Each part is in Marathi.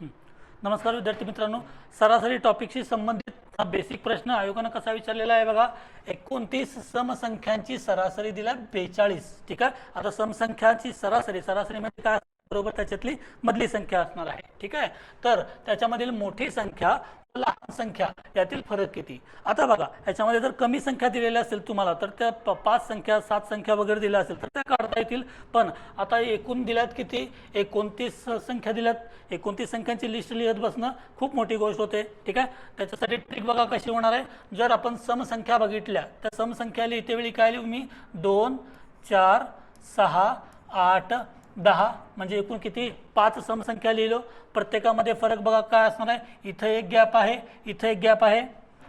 नमस्कार विद्यार्थी मित्रांनो, सरासरी टॉपिकशी संबंधित हा बेसिक प्रश्न आयोगानं कसा विचारलेला आहे बघा. 29 समसंख्यांची सरासरी दिला 42. ठीक आहे. आता समसंख्यांची सरासरी म्हणजे काय, बरोबर त्याच्यातली मधली संख्या असणार आहे. ठीक आहे. तर त्याच्यामधील मोठी संख्या लहान संख्या यातील फरक किती. आता बघा, याच्यामध्ये जर कमी संख्या दिलेल्या असेल तुम्हाला तर त्या 5 संख्या 7 संख्या वगैरे दिल्या असेल तर त्या काढता येतील. पण आता एकूण दिल्यात किती, 29 संख्या दिल्यात. 29 संख्यांची लिस्ट लिहित बसणं खूप मोठी गोष्ट होते. ठीक आहे. त्याच्यासाठी ट्रिक बघा कशी होणार आहे. जर आपण समसंख्या बघितल्या तर समसंख्या लिहिते वेळी काय लिहू मी, 2 4 6 8 10 म्हणजे एकूण किती, 5 समसंख्या लिहिलो. प्रत्येकामध्ये फरक बघा काय असणार आहे. इथं एक गॅप आहे, इथं एक गॅप आहे.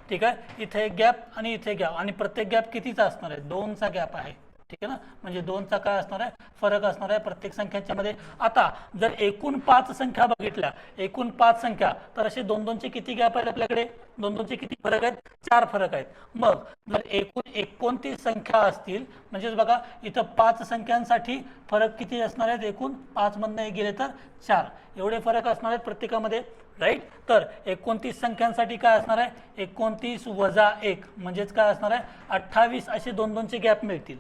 ठीक आहे. इथे एक गॅप आणि इथे गॅप, आणि प्रत्येक गॅप कितीचा असणार आहे, 2चा गॅप आहे. ठीक आहे ना. म्हणजे 2चा काय असणार आहे, फरक असणार आहे प्रत्येक संख्यांच्या मध्ये. आता जर एकूण 5 संख्या बघितल्या, एकूण 5 संख्या, तर असे 2-2चे किती गॅप आहेत आपल्याकडे, 2-2चे किती फरक आहेत, 4 फरक आहेत. मग जर एकूण 29 संख्या असतील म्हणजेच बघा इथं 5 संख्यांसाठी फरक किती असणार आहेत, एकूण 5 मधनं गेले तर 4 एवढे फरक असणार आहेत प्रत्येकामध्ये. राईट. तर 29 संख्यांसाठी काय असणार आहे, 29 वजा 1 म्हणजेच काय असणार आहे, 28 असे 2-2चे गॅप मिळतील.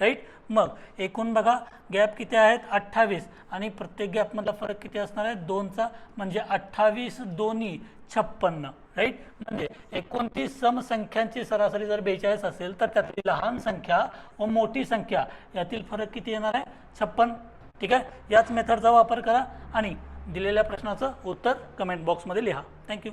राईट. मग एकूण बघा गॅप किती आहेत, 28, आणि प्रत्येक गॅपमधला फरक किती असणार आहे, 2चा, म्हणजे 28 दोन्ही 56. राईट. म्हणजे 29 समसंख्यांची सरासरी जर 42 असेल तर त्यातली लहान संख्या व मोठी संख्या यातील फरक किती येणार आहे, 56. ठीक आहे. याच मेथडचा वापर करा आणि दिलेल्या प्रश्नाचं उत्तर कमेंट बॉक्समध्ये लिहा. थँक्यू.